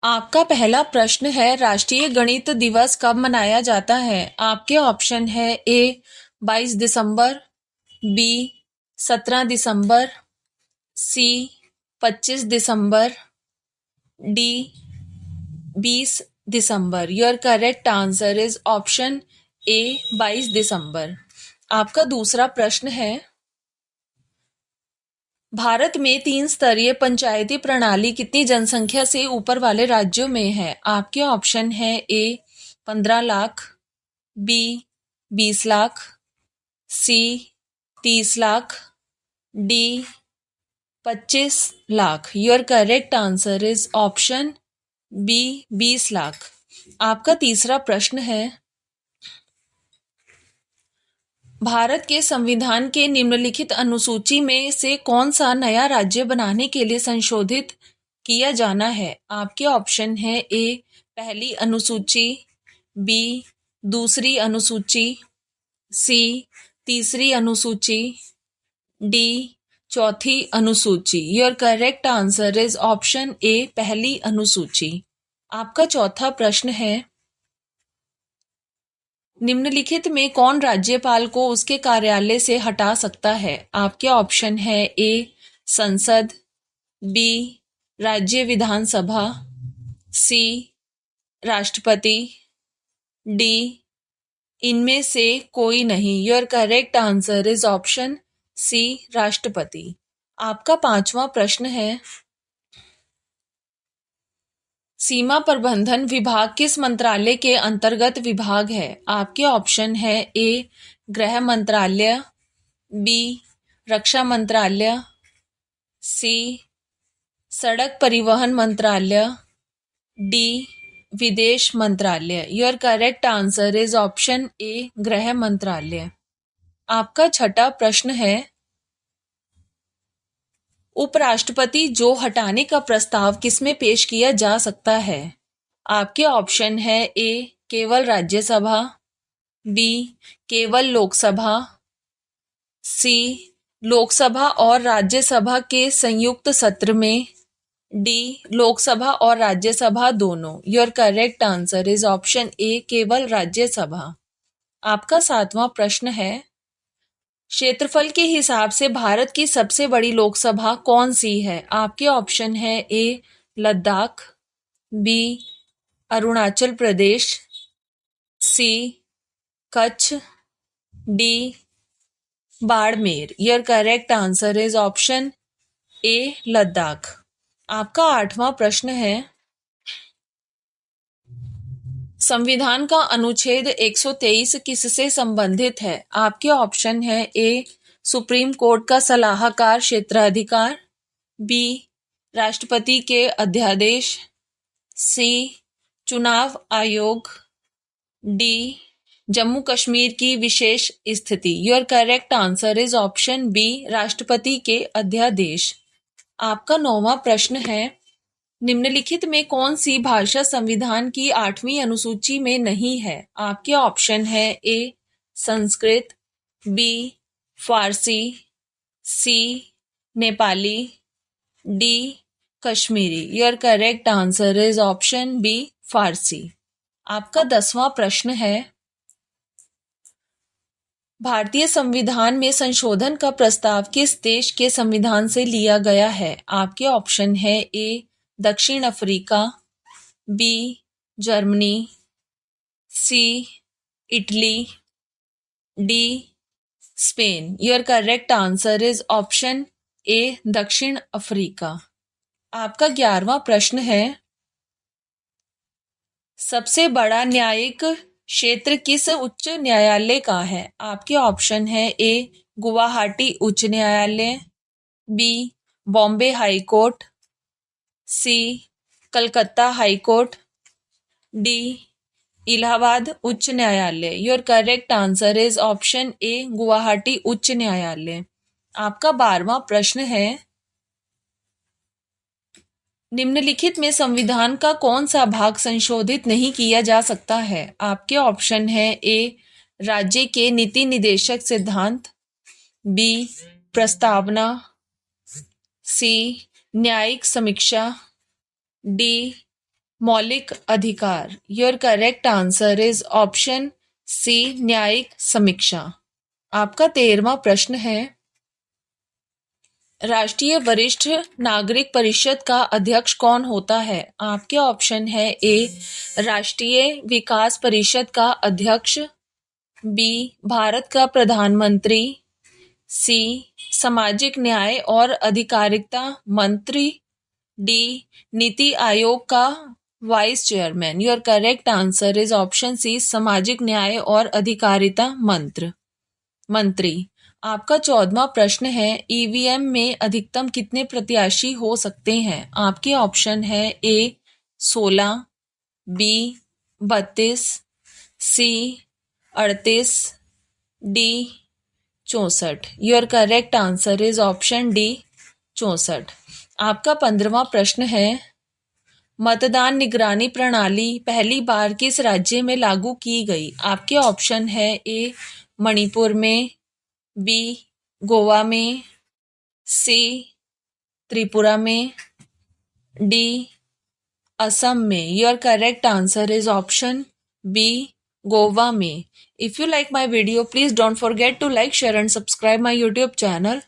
आपका पहला प्रश्न है, राष्ट्रीय गणित दिवस कब मनाया जाता है? आपके ऑप्शन है ए 22 दिसंबर, बी 17 दिसंबर, सी 25 दिसंबर, डी 20 दिसंबर। Your correct answer is option A 22 December. आपका दूसरा प्रश्न है, भारत में 3 स्तरीय पंचायती प्रणाली कितनी जनसंख्या से ऊपर वाले राज्यों में है? आपके ऑप्शन है A 15 lakh, B 20 lakh, C 30 lakh, D 25 lakh. Your correct answer is option B 20 lakh. आपका तीसरा प्रश्न है, भारत के संविधान के निम्नलिखित अनुसूची में से कौन सा नया राज्य बनाने के लिए संशोधित किया जाना है? आपके ऑप्शन है ए पहली अनुसूची, बी दूसरी अनुसूची, सी तीसरी अनुसूची, डी चौथी अनुसूची। Your correct answer is option ए पहली अनुसूची। आपका चौथा प्रश्न है, निम्नलिखित में कौन राज्यपाल को उसके कार्यालय से हटा सकता है? आपके ऑप्शन है ए संसद, बी राज्य विधानसभा, सी राष्ट्रपति, डी इनमें से कोई नहीं। Your correct answer is option C राष्ट्रपति। आपका पांचवा प्रश्न है, सीमा प्रबंधन विभाग किस मंत्रालय के अंतर्गत विभाग है? आपके ऑप्शन है ए गृह मंत्रालय, बी रक्षा मंत्रालय, सी सड़क परिवहन मंत्रालय, डी विदेश मंत्रालय। Your correct answer is option ए गृह मंत्रालय। आपका छठा प्रश्न है, उपराष्ट्रपति जो हटाने का प्रस्ताव किसमें पेश किया जा सकता है? आपके ऑप्शन है ए केवल राज्यसभा, बी केवल लोकसभा, सी लोकसभा और राज्यसभा के संयुक्त सत्र में, डी लोकसभा और राज्यसभा दोनों। Your correct answer is option ए केवल राज्यसभा। आपका सातवां प्रश्न है, क्षेत्रफल के हिसाब से भारत की सबसे बड़ी लोकसभा कौन सी है? आपके ऑप्शन है A Ladakh, B Arunachal Pradesh, C Kutch, D Barmer. Your correct answer is option A Ladakh. आपका आठवां प्रश्न है, संविधान का अनुच्छेद 123 किससे संबंधित है? आपके ऑप्शन है ए सुप्रीम कोर्ट का सलाहकार क्षेत्राधिकार, बी राष्ट्रपति के अध्यादेश, सी चुनाव आयोग, डी जम्मू कश्मीर की विशेष स्थिति। Your correct answer is option B राष्ट्रपति के अध्यादेश। आपका नौवां प्रश्न है, निम्नलिखित में कौन सी भाषा संविधान की 8वीं अनुसूची में नहीं है? आपके ऑप्शन है A Sanskrit, B Farsi, C Nepali, D Kashmiri. Your correct answer is option B Farsi. आपका 10वां प्रश्न है, भारतीय संविधान में संशोधन का प्रस्ताव किस देश के संविधान से लिया गया है? आपके ऑप्शन है ए दक्षिण Africa, B Germany, C Italy, D Spain. Your correct answer is option A दक्षिण अफ्रीका। आपका 11वां प्रश्न है, सबसे बड़ा न्यायिक क्षेत्र किस उच्च न्यायालय का है? आपके ऑप्शन है ए गुवाहाटी उच्च न्यायालय, B Bombay high court, C Calcutta high court, D Allahabad उच्च न्यायालय। Your correct answer is option A Guwahati उच्च न्यायालय। आपका 12वां प्रश्न है, निम्नलिखित में संविधान का कौन सा भाग संशोधित नहीं किया जा सकता है? आपके ऑप्शन है ए राज्य के नीति निदेशक सिद्धांत, बी प्रस्तावना, सी न्यायिक समीक्षा, डी मौलिक अधिकार। Your correct answer is option C, न्यायिक समीक्षा। आपका 13वां प्रश्न है, राष्ट्रीय वरिष्ठ नागरिक परिषद का अध्यक्ष कौन होता है? आपके ऑप्शन है ए, राष्ट्रीय विकास परिषद का अध्यक्ष, बी, भारत का प्रधानमंत्री, सी, सामाजिक न्याय और अधिकारिता मंत्री, डी, नीति आयोग का vice chairman. Your correct answer is option C, सामाजिक न्याय और अधिकारिता मंत्री। आपका 14वां प्रश्न है, ईवीएम में अधिकतम कितने प्रत्याशी हो सकते हैं? आपके ऑप्शन है A 16, B 32, C 38, D 64। Your correct answer is option D 64। आपका 15वां प्रश्न है, मतदान निगरानी प्रणाली पहली बार किस राज्य में लागू की गई? आपके ऑप्शन है ए मणिपुर में, बी गोवा में, सी त्रिपुरा में, डी असम में। Your correct answer is option B Goa में। If you like my video, please don't forget to like, share and subscribe my YouTube channel.